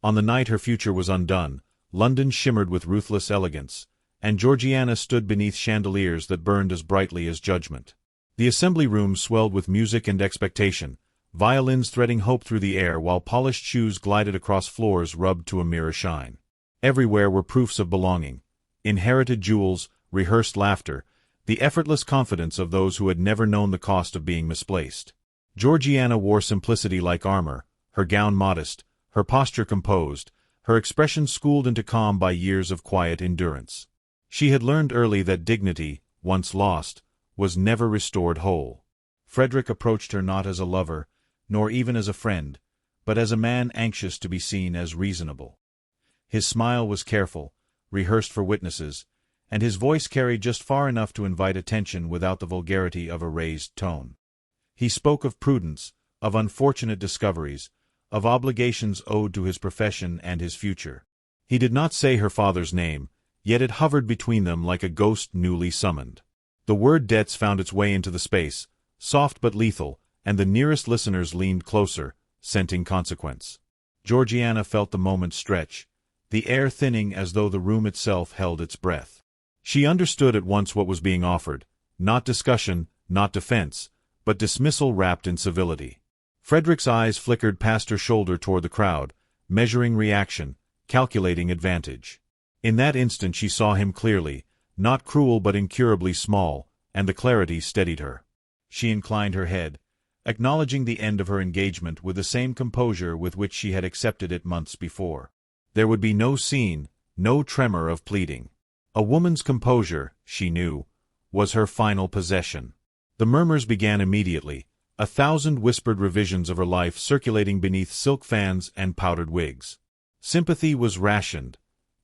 On the night her future was undone, London shimmered with ruthless elegance, and Georgiana stood beneath chandeliers that burned as brightly as judgment. The assembly room swelled with music and expectation, violins threading hope through the air while polished shoes glided across floors rubbed to a mirror shine. Everywhere were proofs of belonging: inherited jewels, rehearsed laughter, the effortless confidence of those who had never known the cost of being misplaced. Georgiana wore simplicity like armor, her gown modest, her posture composed, her expression schooled into calm by years of quiet endurance. She had learned early that dignity, once lost, was never restored whole. Frederick approached her not as a lover, nor even as a friend, but as a man anxious to be seen as reasonable. His smile was careful, rehearsed for witnesses, and his voice carried just far enough to invite attention without the vulgarity of a raised tone. He spoke of prudence, of unfortunate discoveries, of obligations owed to his profession and his future. He did not say her father's name, yet it hovered between them like a ghost newly summoned. The word debts found its way into the space, soft but lethal, and the nearest listeners leaned closer, scenting consequence. Georgiana felt the moment stretch, the air thinning as though the room itself held its breath. She understood at once what was being offered: not discussion, not defense, but dismissal wrapped in civility. Frederick's eyes flickered past her shoulder toward the crowd, measuring reaction, calculating advantage. In that instant she saw him clearly, not cruel but incurably small, and the clarity steadied her. She inclined her head, acknowledging the end of her engagement with the same composure with which she had accepted it months before. There would be no scene, no tremor of pleading. A woman's composure, she knew, was her final possession. The murmurs began immediately, 1,000 whispered revisions of her life circulating beneath silk fans and powdered wigs. Sympathy was rationed,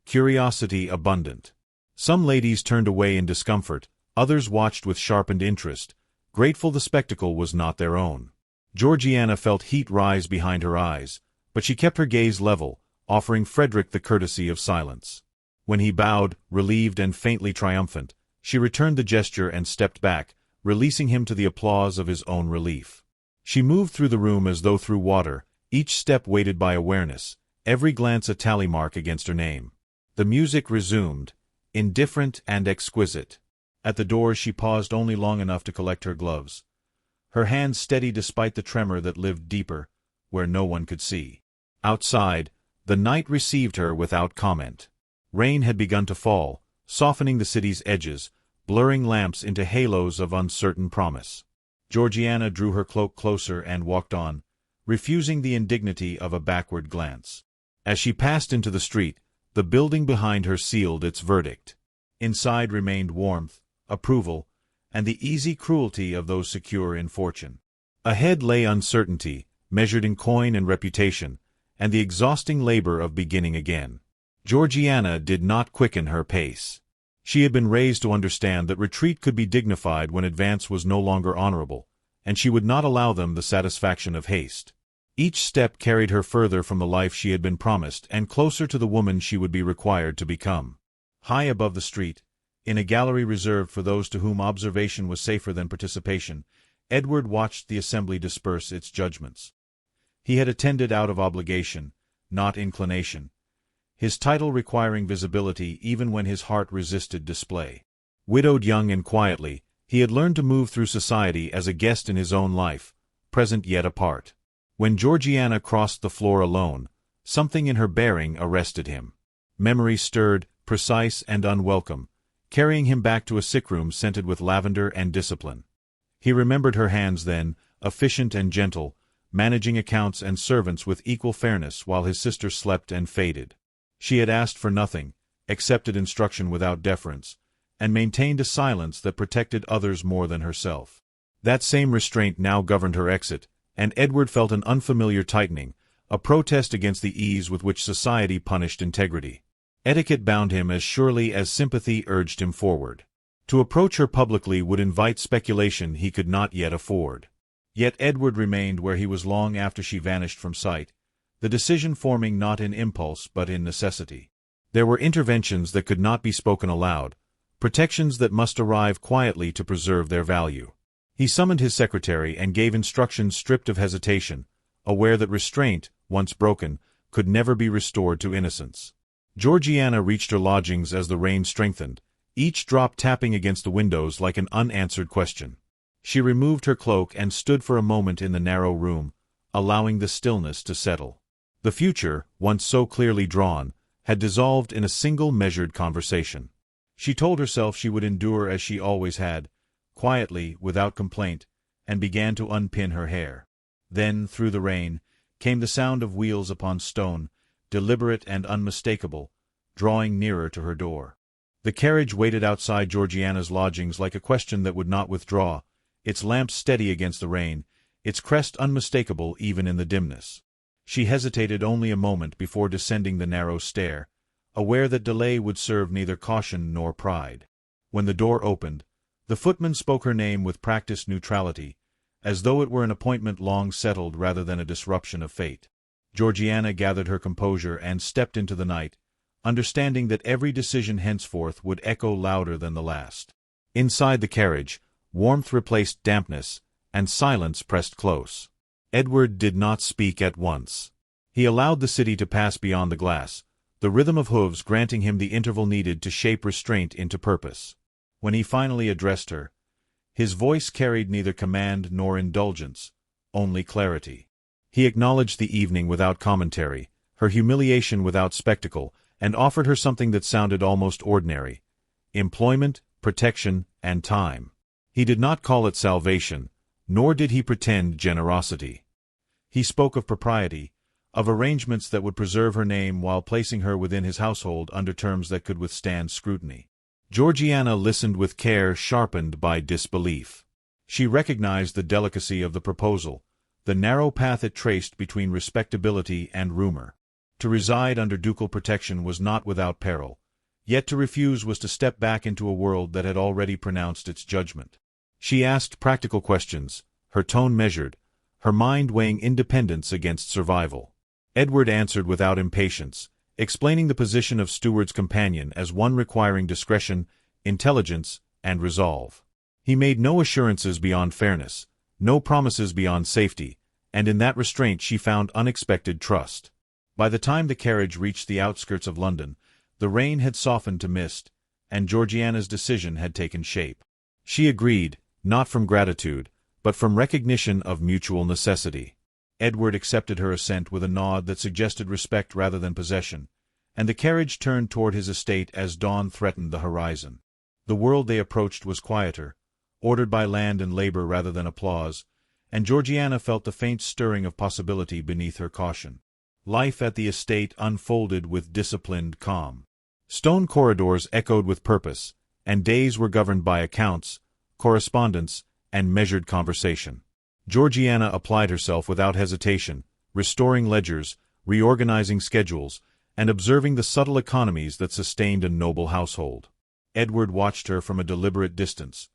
curiosity abundant. Some ladies turned away in discomfort, others watched with sharpened interest, grateful the spectacle was not their own. Georgiana felt heat rise behind her eyes, but she kept her gaze level, offering Frederick the courtesy of silence. When he bowed, relieved and faintly triumphant, she returned the gesture and stepped back, releasing him to the applause of his own relief. She moved through the room as though through water, each step weighted by awareness, every glance a tally mark against her name. The music resumed, indifferent and exquisite. At the door she paused only long enough to collect her gloves, her hands steady despite the tremor that lived deeper, where no one could see. Outside, the night received her without comment. Rain had begun to fall, softening the city's edges, blurring lamps into halos of uncertain promise. Georgiana drew her cloak closer and walked on, refusing the indignity of a backward glance. As she passed into the street, the building behind her sealed its verdict. Inside remained warmth, approval, and the easy cruelty of those secure in fortune. Ahead lay uncertainty, measured in coin and reputation, and the exhausting labor of beginning again. Georgiana did not quicken her pace. She had been raised to understand that retreat could be dignified when advance was no longer honorable, and she would not allow them the satisfaction of haste. Each step carried her further from the life she had been promised and closer to the woman she would be required to become. High above the street, in a gallery reserved for those to whom observation was safer than participation, Edward watched the assembly disperse its judgments. He had attended out of obligation, not inclination, his title requiring visibility even when his heart resisted display. Widowed young and quietly, he had learned to move through society as a guest in his own life, present yet apart. When Georgiana crossed the floor alone, something in her bearing arrested him. Memory stirred, precise and unwelcome, carrying him back to a sickroom scented with lavender and discipline. He remembered her hands then, efficient and gentle, managing accounts and servants with equal fairness while his sister slept and faded. She had asked for nothing, accepted instruction without deference, and maintained a silence that protected others more than herself. That same restraint now governed her exit, and Edward felt an unfamiliar tightening, a protest against the ease with which society punished integrity. Etiquette bound him as surely as sympathy urged him forward. To approach her publicly would invite speculation he could not yet afford. Yet Edward remained where he was long after she vanished from sight, the decision forming not in impulse but in necessity. There were interventions that could not be spoken aloud, protections that must arrive quietly to preserve their value. He summoned his secretary and gave instructions stripped of hesitation, aware that restraint, once broken, could never be restored to innocence. Georgiana reached her lodgings as the rain strengthened, each drop tapping against the windows like an unanswered question. She removed her cloak and stood for a moment in the narrow room, allowing the stillness to settle. The future, once so clearly drawn, had dissolved in a single measured conversation. She told herself she would endure as she always had, quietly, without complaint, and began to unpin her hair. Then, through the rain, came the sound of wheels upon stone, deliberate and unmistakable, drawing nearer to her door. The carriage waited outside Georgiana's lodgings like a question that would not withdraw, its lamp steady against the rain, its crest unmistakable even in the dimness. She hesitated only a moment before descending the narrow stair, aware that delay would serve neither caution nor pride. When the door opened, the footman spoke her name with practiced neutrality, as though it were an appointment long settled rather than a disruption of fate. Georgiana gathered her composure and stepped into the night, understanding that every decision henceforth would echo louder than the last. Inside the carriage, warmth replaced dampness, and silence pressed close. Edward did not speak at once. He allowed the city to pass beyond the glass, the rhythm of hooves granting him the interval needed to shape restraint into purpose. When he finally addressed her, his voice carried neither command nor indulgence, only clarity. He acknowledged the evening without commentary, her humiliation without spectacle, and offered her something that sounded almost ordinary: employment, protection, and time. He did not call it salvation, nor did he pretend generosity. He spoke of propriety, of arrangements that would preserve her name while placing her within his household under terms that could withstand scrutiny. Georgiana listened with care sharpened by disbelief. She recognized the delicacy of the proposal, the narrow path it traced between respectability and rumor. To reside under ducal protection was not without peril, yet to refuse was to step back into a world that had already pronounced its judgment. She asked practical questions, her tone measured, her mind weighing independence against survival. Edward answered without impatience, explaining the position of steward's companion as one requiring discretion, intelligence, and resolve. He made no assurances beyond fairness, no promises beyond safety, and in that restraint she found unexpected trust. By the time the carriage reached the outskirts of London, the rain had softened to mist, and Georgiana's decision had taken shape. She agreed, not from gratitude, but from recognition of mutual necessity. Edward accepted her assent with a nod that suggested respect rather than possession, and the carriage turned toward his estate as dawn threatened the horizon. The world they approached was quieter, ordered by land and labor rather than applause, and Georgiana felt the faint stirring of possibility beneath her caution. Life at the estate unfolded with disciplined calm. Stone corridors echoed with purpose, and days were governed by accounts, correspondence, and measured conversation. Georgiana applied herself without hesitation, restoring ledgers, reorganizing schedules, and observing the subtle economies that sustained a noble household. Edward watched her from a deliberate distance,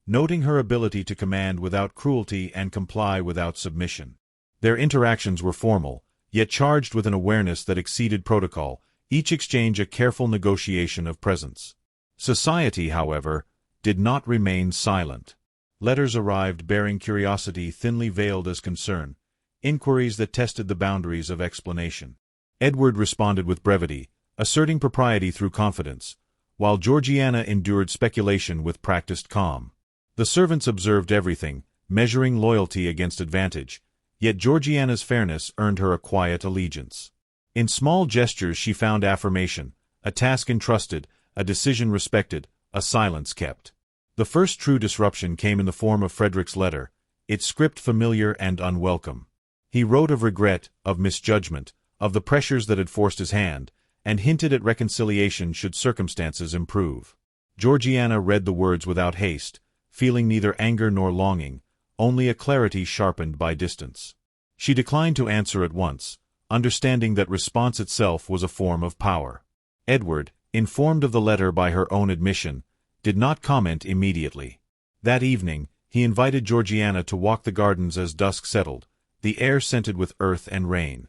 noting her ability to command without cruelty and comply without submission. Their interactions were formal, yet charged with an awareness that exceeded protocol, each exchange a careful negotiation of presence. Society, however, did not remain silent. Letters arrived bearing curiosity thinly veiled as concern, inquiries that tested the boundaries of explanation. Edward responded with brevity, asserting propriety through confidence, while Georgiana endured speculation with practiced calm. The servants observed everything, measuring loyalty against advantage, yet Georgiana's fairness earned her a quiet allegiance. In small gestures she found affirmation, a task entrusted, a decision respected, a silence kept. The first true disruption came in the form of Frederick's letter, its script familiar and unwelcome. He wrote of regret, of misjudgment, of the pressures that had forced his hand, and hinted at reconciliation should circumstances improve. Georgiana read the words without haste, feeling neither anger nor longing, only a clarity sharpened by distance. She declined to answer at once, understanding that response itself was a form of power. Edward, informed of the letter by her own admission, did not comment immediately. That evening, he invited Georgiana to walk the gardens as dusk settled, the air scented with earth and rain.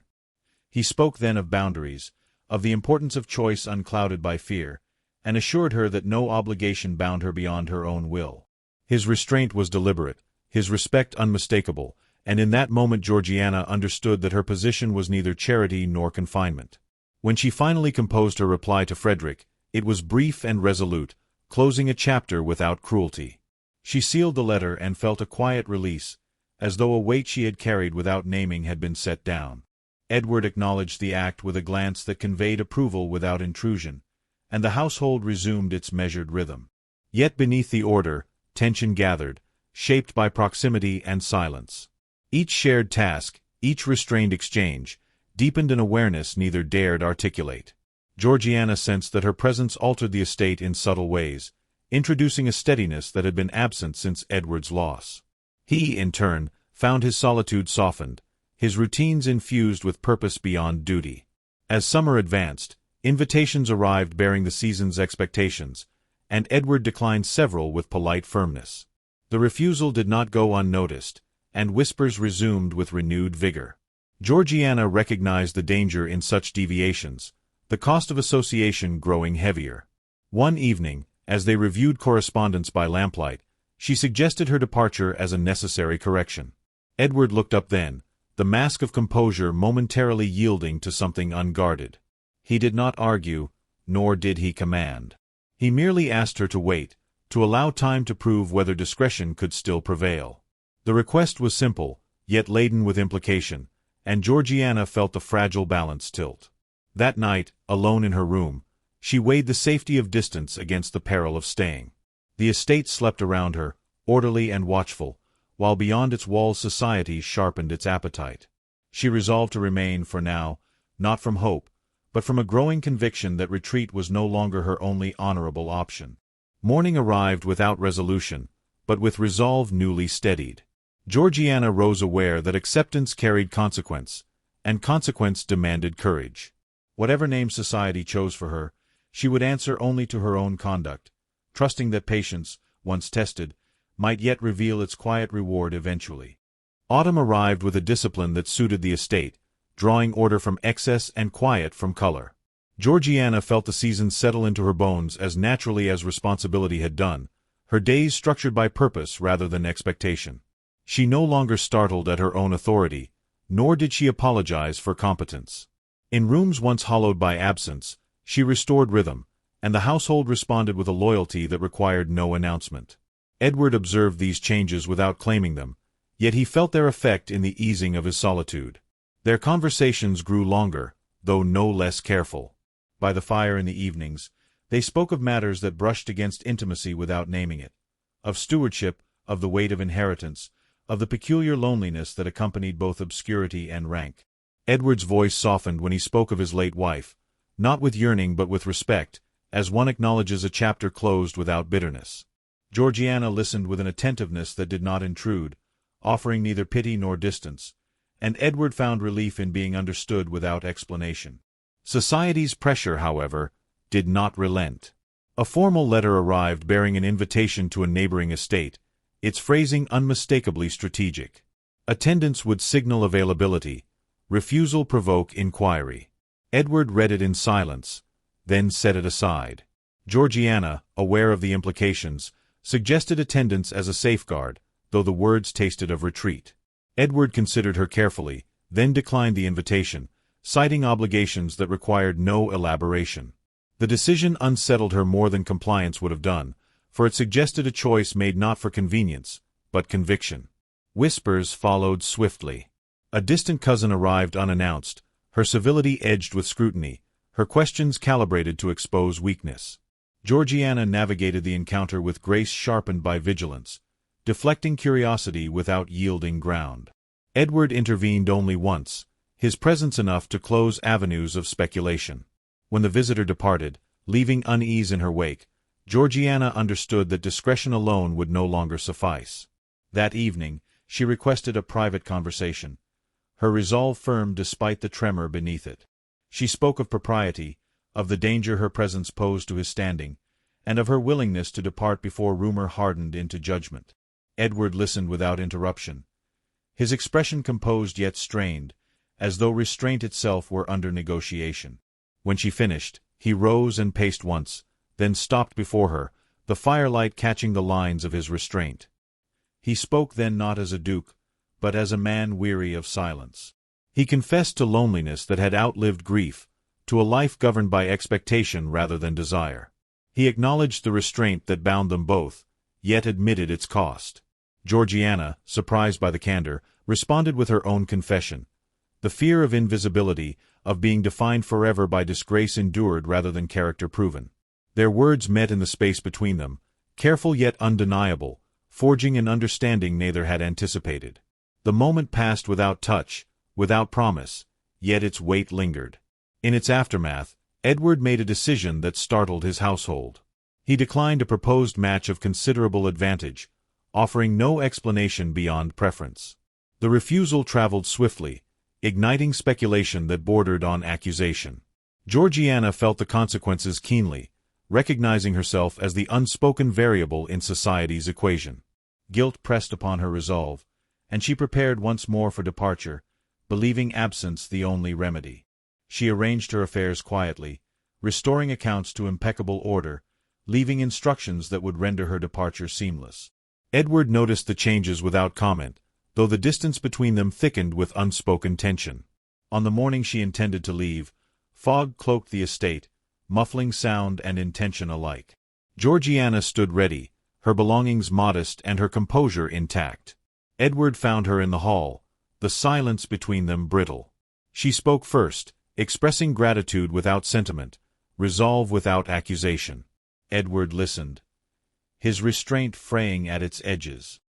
He spoke then of boundaries, of the importance of choice unclouded by fear, and assured her that no obligation bound her beyond her own will. His restraint was deliberate, his respect unmistakable, and in that moment Georgiana understood that her position was neither charity nor confinement. When she finally composed her reply to Frederick, it was brief and resolute, closing a chapter without cruelty. She sealed the letter and felt a quiet release, as though a weight she had carried without naming had been set down. Edward acknowledged the act with a glance that conveyed approval without intrusion, and the household resumed its measured rhythm. Yet beneath the order, tension gathered, shaped by proximity and silence. Each shared task, each restrained exchange, deepened an awareness neither dared articulate. Georgiana sensed that her presence altered the estate in subtle ways, introducing a steadiness that had been absent since Edward's loss. He, in turn, found his solitude softened, his routines infused with purpose beyond duty. As summer advanced, invitations arrived bearing the season's expectations, and Edward declined several with polite firmness. The refusal did not go unnoticed, and whispers resumed with renewed vigor. Georgiana recognized the danger in such deviations, the cost of association growing heavier. One evening, as they reviewed correspondence by lamplight, she suggested her departure as a necessary correction. Edward looked up then, the mask of composure momentarily yielding to something unguarded. He did not argue, nor did he command. He merely asked her to wait, to allow time to prove whether discretion could still prevail. The request was simple, yet laden with implication, and Georgiana felt the fragile balance tilt. That night, alone in her room, she weighed the safety of distance against the peril of staying. The estate slept around her, orderly and watchful, while beyond its walls society sharpened its appetite. She resolved to remain for now, not from hope, but from a growing conviction that retreat was no longer her only honorable option. Morning arrived without resolution, but with resolve newly steadied. Georgiana rose aware that acceptance carried consequence, and consequence demanded courage. Whatever name society chose for her, she would answer only to her own conduct, trusting that patience, once tested, might yet reveal its quiet reward eventually. Autumn arrived with a discipline that suited the estate, drawing order from excess and quiet from color. Georgiana felt the season settle into her bones as naturally as responsibility had done, her days structured by purpose rather than expectation. She no longer startled at her own authority, nor did she apologize for competence. In rooms once hollowed by absence, she restored rhythm, and the household responded with a loyalty that required no announcement. Edward observed these changes without claiming them, yet he felt their effect in the easing of his solitude. Their conversations grew longer, though no less careful. By the fire in the evenings, they spoke of matters that brushed against intimacy without naming it, of stewardship, of the weight of inheritance, of the peculiar loneliness that accompanied both obscurity and rank. Edward's voice softened when he spoke of his late wife, not with yearning but with respect, as one acknowledges a chapter closed without bitterness. Georgiana listened with an attentiveness that did not intrude, offering neither pity nor distance, and Edward found relief in being understood without explanation. Society's pressure, however, did not relent. A formal letter arrived bearing an invitation to a neighboring estate, its phrasing unmistakably strategic. Attendance would signal availability, refusal provoke inquiry. Edward read it in silence, then set it aside. Georgiana, aware of the implications, suggested attendance as a safeguard, though the words tasted of retreat. Edward considered her carefully, then declined the invitation, citing obligations that required no elaboration. The decision unsettled her more than compliance would have done, for it suggested a choice made not for convenience, but conviction. Whispers followed swiftly. A distant cousin arrived unannounced, her civility edged with scrutiny, her questions calibrated to expose weakness. Georgiana navigated the encounter with grace sharpened by vigilance, deflecting curiosity without yielding ground. Edward intervened only once, his presence enough to close avenues of speculation. When the visitor departed, leaving unease in her wake, Georgiana understood that discretion alone would no longer suffice. That evening, she requested a private conversation, her resolve firm despite the tremor beneath it. She spoke of propriety, of the danger her presence posed to his standing, and of her willingness to depart before rumor hardened into judgment. Edward listened without interruption, his expression composed yet strained, as though restraint itself were under negotiation. When she finished, he rose and paced once, then stopped before her, the firelight catching the lines of his restraint. He spoke then not as a duke, but as a man weary of silence. He confessed to loneliness that had outlived grief, to a life governed by expectation rather than desire. He acknowledged the restraint that bound them both, yet admitted its cost. Georgiana, surprised by the candor, responded with her own confession. The fear of invisibility, of being defined forever by disgrace endured rather than character proven. Their words met in the space between them, careful yet undeniable, forging an understanding neither had anticipated. The moment passed without touch, without promise, yet its weight lingered. In its aftermath, Edward made a decision that startled his household. He declined a proposed match of considerable advantage, offering no explanation beyond preference. The refusal traveled swiftly, igniting speculation that bordered on accusation. Georgiana felt the consequences keenly, recognizing herself as the unspoken variable in society's equation. Guilt pressed upon her resolve, and she prepared once more for departure, believing absence the only remedy. She arranged her affairs quietly, restoring accounts to impeccable order, leaving instructions that would render her departure seamless. Edward noticed the changes without comment, though the distance between them thickened with unspoken tension. On the morning she intended to leave, fog cloaked the estate, muffling sound and intention alike. Georgiana stood ready, her belongings modest and her composure intact. Edward found her in the hall, the silence between them brittle. She spoke first, expressing gratitude without sentiment, resolve without accusation. Edward listened, his restraint fraying at its edges.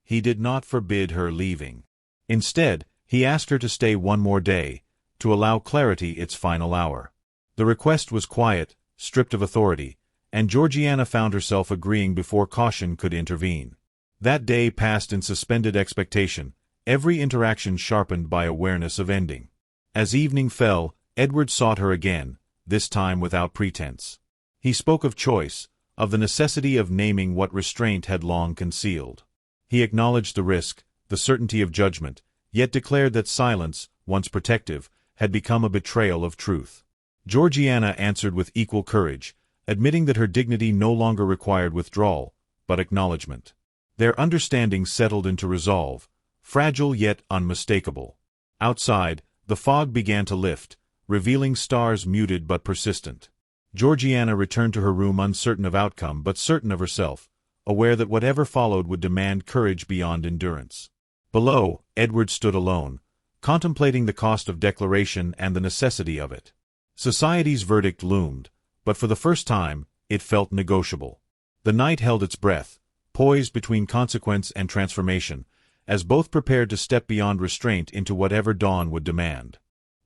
He did not forbid her leaving. Instead, he asked her to stay one more day, to allow clarity its final hour. The request was quiet, stripped of authority, and Georgiana found herself agreeing before caution could intervene. That day passed in suspended expectation, every interaction sharpened by awareness of ending. As evening fell, Edward sought her again, this time without pretense. He spoke of choice, of the necessity of naming what restraint had long concealed. He acknowledged the risk, the certainty of judgment, yet declared that silence, once protective, had become a betrayal of truth. Georgiana answered with equal courage, admitting that her dignity no longer required withdrawal, but acknowledgment. Their understanding settled into resolve, fragile yet unmistakable. Outside, the fog began to lift, revealing stars muted but persistent. Georgiana returned to her room uncertain of outcome but certain of herself, aware that whatever followed would demand courage beyond endurance. Below, Edward stood alone, contemplating the cost of declaration and the necessity of it. Society's verdict loomed, but for the first time, it felt negotiable. The night held its breath, poised between consequence and transformation, as both prepared to step beyond restraint into whatever dawn would demand.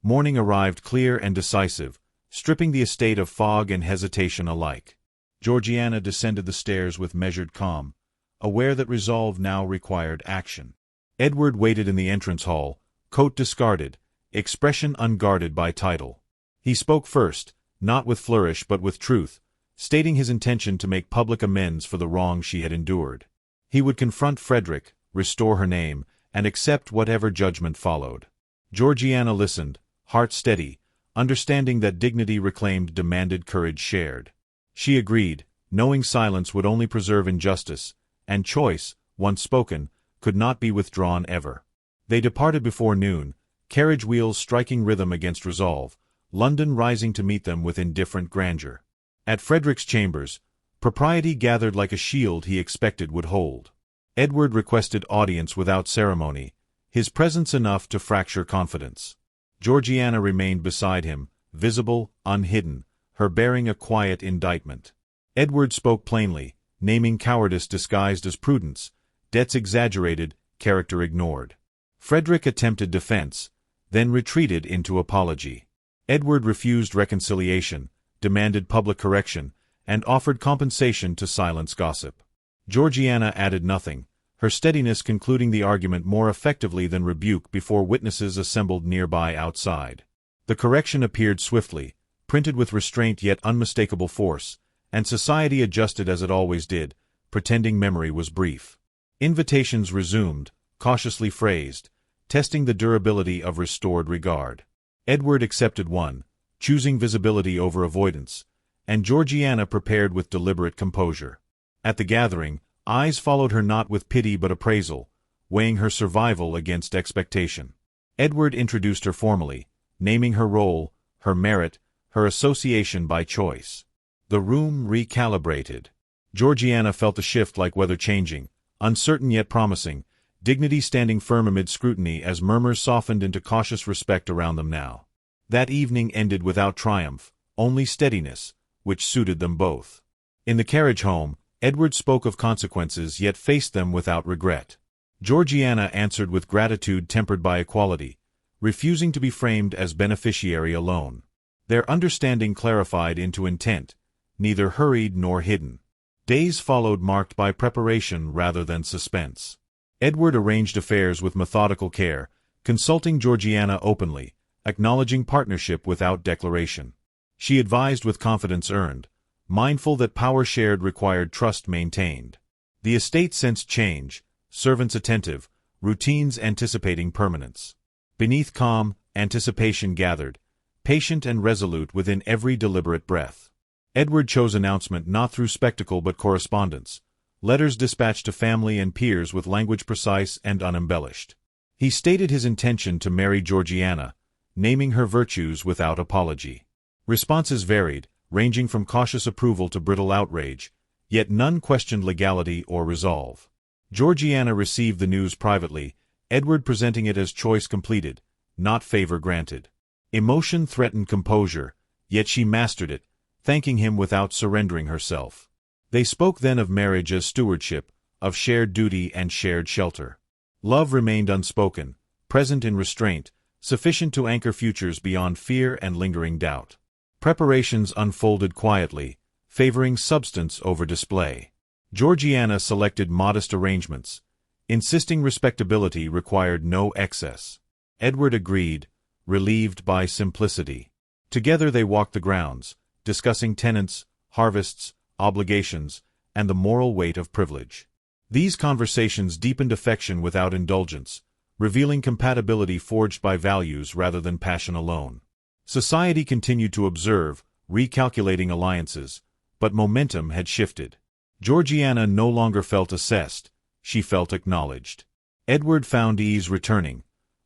Morning arrived clear and decisive, stripping the estate of fog and hesitation alike. Georgiana descended the stairs with measured calm, aware that resolve now required action. Edward waited in the entrance hall, coat discarded, expression unguarded by title. He spoke first, not with flourish but with truth, stating his intention to make public amends for the wrong she had endured. He would confront Frederick, restore her name, and accept whatever judgment followed. Georgiana listened, heart steady, understanding that dignity reclaimed demanded courage shared. She agreed, knowing silence would only preserve injustice, and choice, once spoken, could not be withdrawn ever. They departed before noon, carriage wheels striking rhythm against resolve, London rising to meet them with indifferent grandeur. At Frederick's chambers, propriety gathered like a shield he expected would hold. Edward requested audience without ceremony, his presence enough to fracture confidence. Georgiana remained beside him, visible, unhidden, her bearing a quiet indictment. Edward spoke plainly, naming cowardice disguised as prudence, debts exaggerated, character ignored. Frederick attempted defense, then retreated into apology. Edward refused reconciliation, demanded public correction, and offered compensation to silence gossip. Georgiana added nothing, her steadiness concluding the argument more effectively than rebuke before witnesses assembled nearby outside. The correction appeared swiftly, printed with restraint yet unmistakable force, and society adjusted as it always did, pretending memory was brief. Invitations resumed, cautiously phrased, testing the durability of restored regard. Edward accepted one, choosing visibility over avoidance, and Georgiana prepared with deliberate composure. At the gathering, eyes followed her not with pity but appraisal, weighing her survival against expectation. Edward introduced her formally, naming her role, her merit, her association by choice. The room recalibrated. Georgiana felt the shift like weather changing, uncertain yet promising, dignity standing firm amid scrutiny as murmurs softened into cautious respect around them now. That evening ended without triumph, only steadiness, which suited them both. In the Carriage home, Edward spoke of consequences yet faced them without regret. Georgiana answered with gratitude tempered by equality, refusing to be framed as beneficiary alone. Their understanding clarified into intent, neither hurried nor hidden. Days followed marked by preparation rather than suspense. Edward arranged affairs with methodical care, consulting Georgiana openly, acknowledging partnership without declaration. She advised with confidence earned, mindful that power shared required trust maintained. The estate sensed change, servants attentive, routines anticipating permanence. Beneath calm, anticipation gathered, patient and resolute within every deliberate breath. Edward chose announcement not through spectacle but correspondence, letters dispatched to family and peers with language precise and unembellished. He stated his intention to marry Georgiana, naming her virtues without apology. Responses varied, ranging from cautious approval to brittle outrage, yet none questioned legality or resolve. Georgiana received the news privately, Edward presenting it as choice completed, not favor granted. Emotion threatened composure, yet she mastered it, thanking him without surrendering herself. They spoke then of marriage as stewardship, of shared duty and shared shelter. Love remained unspoken, present in restraint, sufficient to anchor futures beyond fear and lingering doubt. Preparations unfolded quietly, favoring substance over display. Georgiana selected modest arrangements, insisting respectability required no excess. Edward agreed, relieved by simplicity. Together they walked the grounds, discussing tenants, harvests, obligations, and the moral weight of privilege. These conversations deepened affection without indulgence, revealing compatibility forged by values rather than passion alone. Society continued to observe, recalculating alliances, but momentum had shifted. Georgiana no longer felt assessed, she felt acknowledged. Edward found ease returning,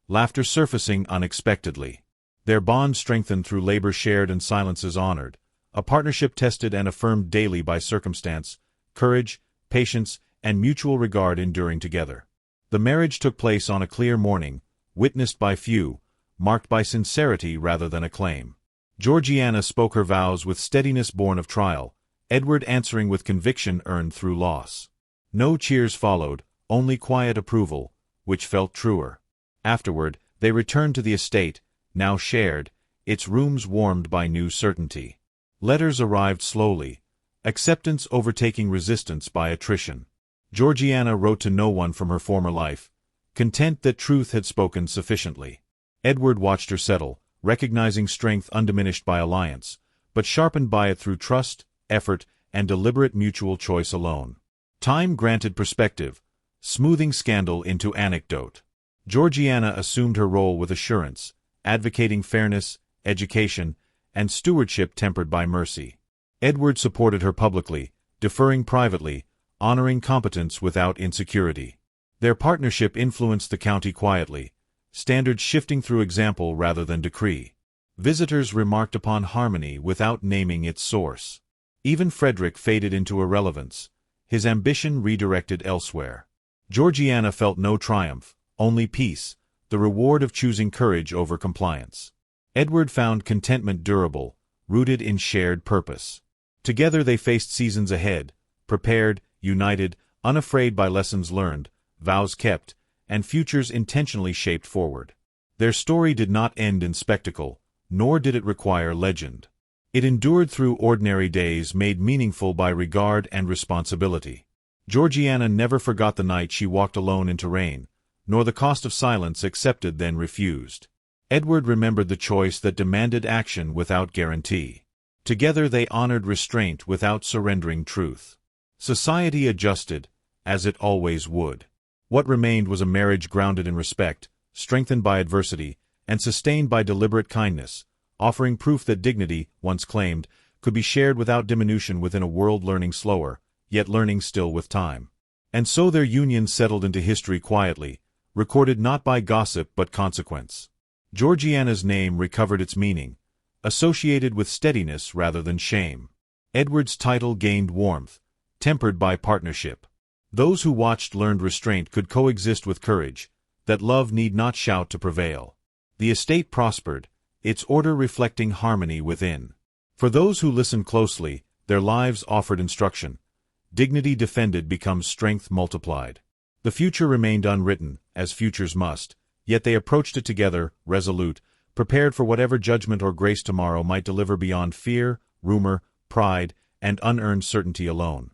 laughter surfacing unexpectedly. Their bond strengthened through labor shared and silences honored, a partnership tested and affirmed daily by circumstance, courage, patience, and mutual regard enduring together. The marriage took place on a clear morning, witnessed by few, marked by sincerity rather than acclaim. Georgiana spoke her vows with steadiness born of trial, Edward answering with conviction earned through loss. No cheers followed, only quiet approval, which felt truer. Afterward, they returned to the estate, now shared, its rooms warmed by new certainty. Letters arrived slowly, acceptance overtaking resistance by attrition. Georgiana wrote to no one from her former life, content that truth had spoken sufficiently. Edward watched her settle, recognizing strength undiminished by alliance, but sharpened by it through trust, effort, and deliberate mutual choice alone. Time granted perspective, smoothing scandal into anecdote. Georgiana assumed her role with assurance, advocating fairness, education, and stewardship tempered by mercy. Edward supported her publicly, deferring privately, honoring competence without insecurity. Their partnership influenced the county quietly, standards shifting through example rather than decree. Visitors remarked upon harmony without naming its source. Even Frederick faded into irrelevance, his ambition redirected elsewhere. Georgiana felt no triumph, only peace, the reward of choosing courage over compliance. Edward found contentment durable, rooted in shared purpose. Together they faced seasons ahead, prepared, united, unafraid by lessons learned, vows kept, and futures intentionally shaped forward. Their story did not end in spectacle, nor did it require legend. It endured through ordinary days made meaningful by regard and responsibility. Georgiana never forgot the night she walked alone into rain, nor the cost of silence accepted then refused. Edward remembered the choice that demanded action without guarantee. Together they honored restraint without surrendering truth. Society adjusted, as it always would. What remained was a marriage grounded in respect, strengthened by adversity, and sustained by deliberate kindness, offering proof that dignity, once claimed, could be shared without diminution within a world learning slower, yet learning still with time. And so their union settled into history quietly, recorded not by gossip but consequence. Georgiana's name recovered its meaning, associated with steadiness rather than shame. Edward's title gained warmth, tempered by partnership. Those who watched learned restraint could coexist with courage, that love need not shout to prevail. The estate prospered, its order reflecting harmony within. For those who listened closely, their lives offered instruction. Dignity defended becomes strength multiplied. The future remained unwritten, as futures must, yet they approached it together, resolute, prepared for whatever judgment or grace tomorrow might deliver beyond fear, rumor, pride, and unearned certainty alone.